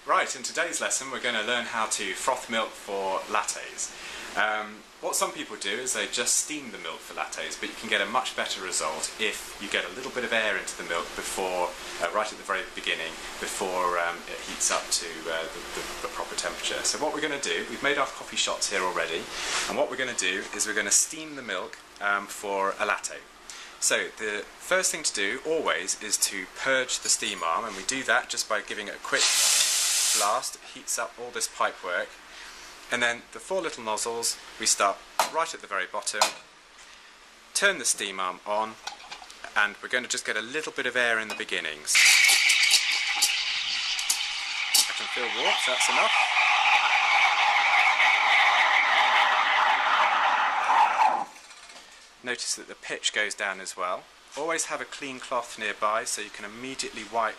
Right, in today's lesson we're going to learn how to froth milk for lattes. What some people do is they just steam the milk for lattes, but you can get a much better result if you get a little bit of air into the milk before, right at the very beginning, before it heats up to the proper temperature. So what we're going to do, we've made our coffee shots here already, and what we're going to do is we're going to steam the milk for a latte. So the first thing to do always is to purge the steam arm, and we do that just by giving it a quick blast. It heats up all this pipework, and then the 4 little nozzles we start right at the very bottom, turn the steam arm on, and we're going to just get a little bit of air in the beginnings. I can feel warmth, that's enough. Notice that the pitch goes down as well. Always have a clean cloth nearby so you can immediately wipe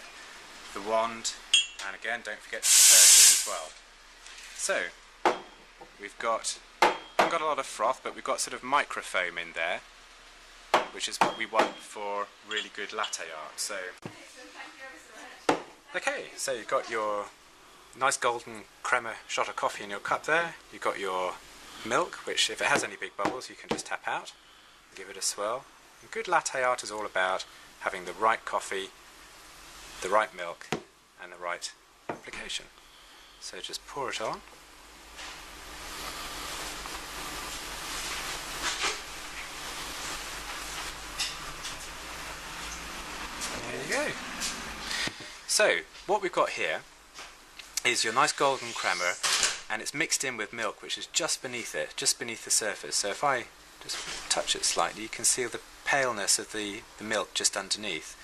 the wand, and again don't forget to purge it as well. So we've got, haven't got a lot of froth, but we've got sort of microfoam in there, which is what we want for really good latte art. So okay, so you've got your nice golden crema shot of coffee in your cup there. You've got your milk, which if it has any big bubbles you can just tap out. Give it a swirl. And good latte art is all about having the right coffee, the right milk, and the right application. So just pour it on. There you go. So what we've got here is your nice golden crema, and it's mixed in with milk, which is just beneath it, just beneath the surface. So if I just touch it slightly, you can see the paleness of the milk just underneath.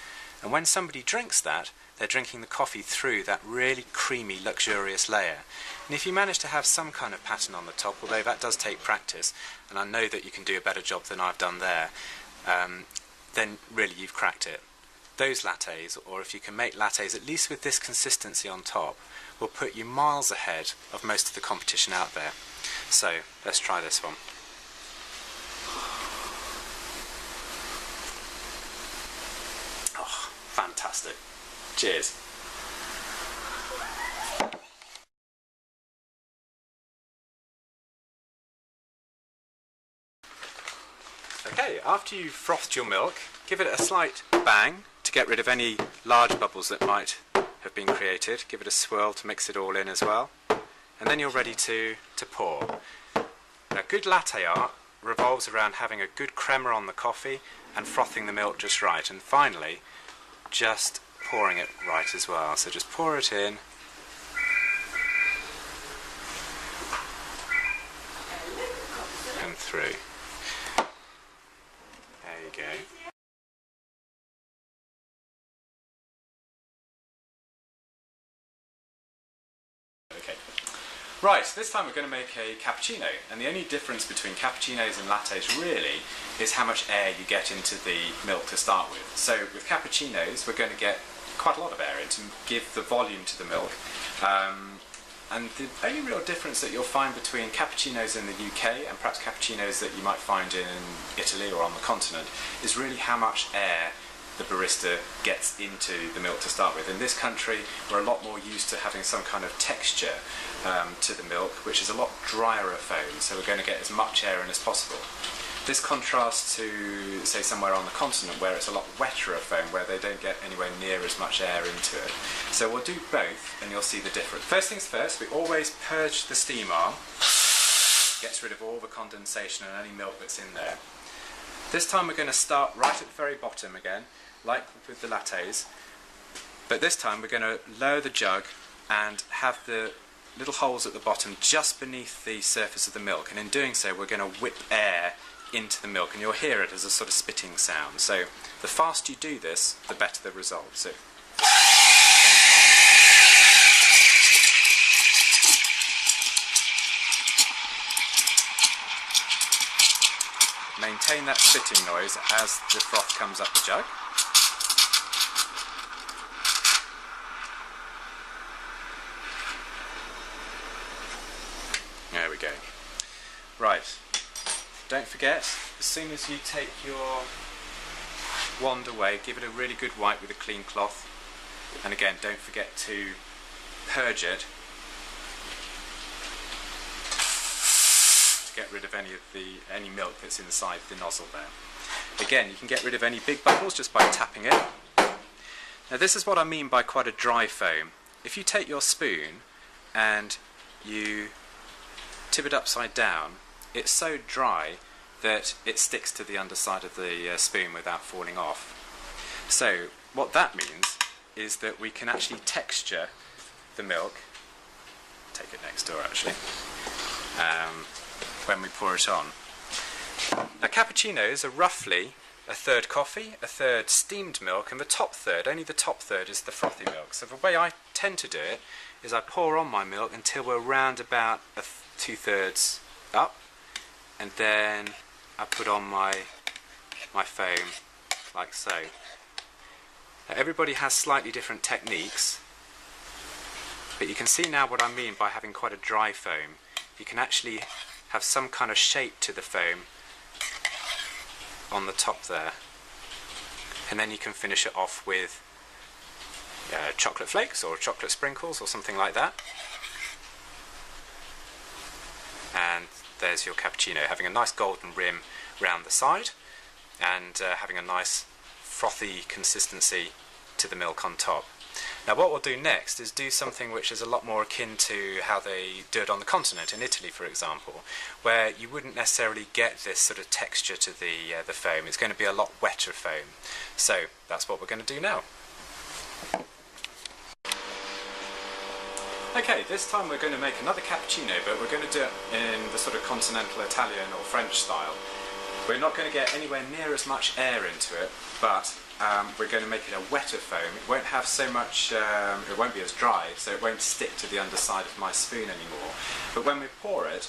And when somebody drinks that, they're drinking the coffee through that really creamy, luxurious layer. And if you manage to have some kind of pattern on the top, although that does take practice, and I know that you can do a better job than I've done there, then really you've cracked it. Those lattes, or if you can make lattes at least with this consistency on top, will put you miles ahead of most of the competition out there. So let's try this one. Fantastic. Cheers. Okay, after you've frothed your milk, give it a slight bang to get rid of any large bubbles that might have been created. Give it a swirl to mix it all in as well. And then you're ready to pour. Now, good latte art revolves around having a good crema on the coffee and frothing the milk just right. And finally, just pouring it right as well. So just pour it in. And through. There you go. Okay. Right, this time we're going to make a cappuccino, and the only difference between cappuccinos and lattes really is how much air you get into the milk to start with. So with cappuccinos we're going to get quite a lot of air in to give the volume to the milk, and the only real difference that you'll find between cappuccinos in the UK and perhaps cappuccinos that you might find in Italy or on the continent is really how much air the barista gets into the milk to start with. In this country we're a lot more used to having some kind of texture to the milk, which is a lot drier of foam, so we're going to get as much air in as possible. This contrasts to, say, somewhere on the continent where it's a lot wetter of foam, where they don't get anywhere near as much air into it. So we'll do both and you'll see the difference. First things first, we always purge the steam arm. Gets rid of all the condensation and any milk that's in there. This time we're going to start right at the very bottom again, like with the lattes, but this time we're going to lower the jug and have the little holes at the bottom just beneath the surface of the milk, and in doing so we're going to whip air into the milk, and you'll hear it as a sort of spitting sound. So the faster you do this, the better the result. So maintain that spitting noise as the froth comes up the jug. There we go. Right. Don't forget, as soon as you take your wand away, give it a really good wipe with a clean cloth. And again, don't forget to purge it to get rid of any milk that's inside the nozzle there. Again, you can get rid of any big bubbles just by tapping it. Now this is what I mean by quite a dry foam. If you take your spoon and you tip it upside down, it's so dry that it sticks to the underside of the spoon without falling off. So what that means is that we can actually texture the milk, take it next door actually, when we pour it on. Now cappuccinos are roughly a third coffee, a third steamed milk, and the top third, only the top third, is the frothy milk. So the way I tend to do it is I pour on my milk until we're around about 2/3 up, and then I put on my foam like so. Now, everybody has slightly different techniques, but you can see now what I mean by having quite a dry foam. You can actually have some kind of shape to the foam on the top there, and then you can finish it off with chocolate flakes or chocolate sprinkles or something like that, and there's your cappuccino, having a nice golden rim round the side and having a nice frothy consistency to the milk on top. Now what we'll do next is do something which is a lot more akin to how they do it on the continent, in Italy for example, where you wouldn't necessarily get this sort of texture to the foam. It's going to be a lot wetter foam. So that's what we're going to do now. Okay, this time we're going to make another cappuccino, but we're going to do it in the sort of continental Italian or French style. We're not going to get anywhere near as much air into it, but we're going to make it a wetter foam. It won't have so much, it won't be as dry, so it won't stick to the underside of my spoon anymore. But when we pour it,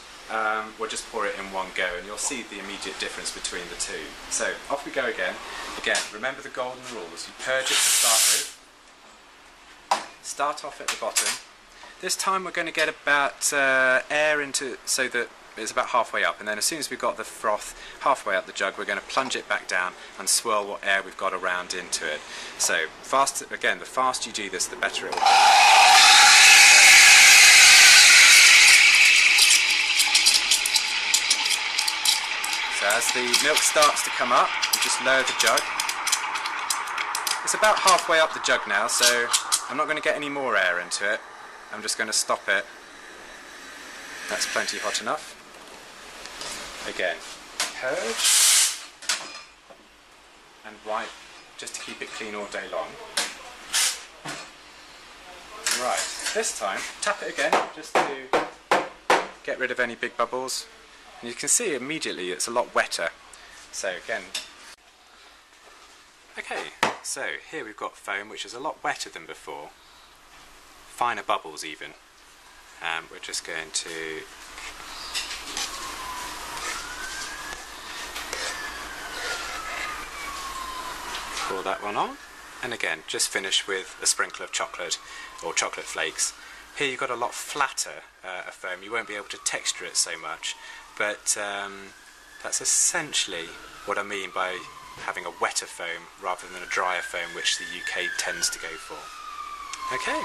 we'll just pour it in one go, and you'll see the immediate difference between the two. So off we go again. Again, remember the golden rules. You purge it to start with. Start off at the bottom. This time we're going to get about air into, so that it's about halfway up, and then as soon as we've got the froth halfway up the jug, we're going to plunge it back down and swirl what air we've got around into it. So again, the faster you do this, the better it will be. So as the milk starts to come up, you just lower the jug. It's about halfway up the jug now, so I'm not going to get any more air into it. I'm just going to stop it. That's plenty hot enough. Again, purge and wipe just to keep it clean all day long. Right, this time tap it again just to get rid of any big bubbles. And you can see immediately it's a lot wetter. So again, okay, so here we've got foam which is a lot wetter than before. Finer bubbles even. And we're just going to pour that one on, and again just finish with a sprinkle of chocolate or chocolate flakes. Here you've got a lot flatter foam, you won't be able to texture it so much, but that's essentially what I mean by having a wetter foam rather than a drier foam, which the UK tends to go for. Okay.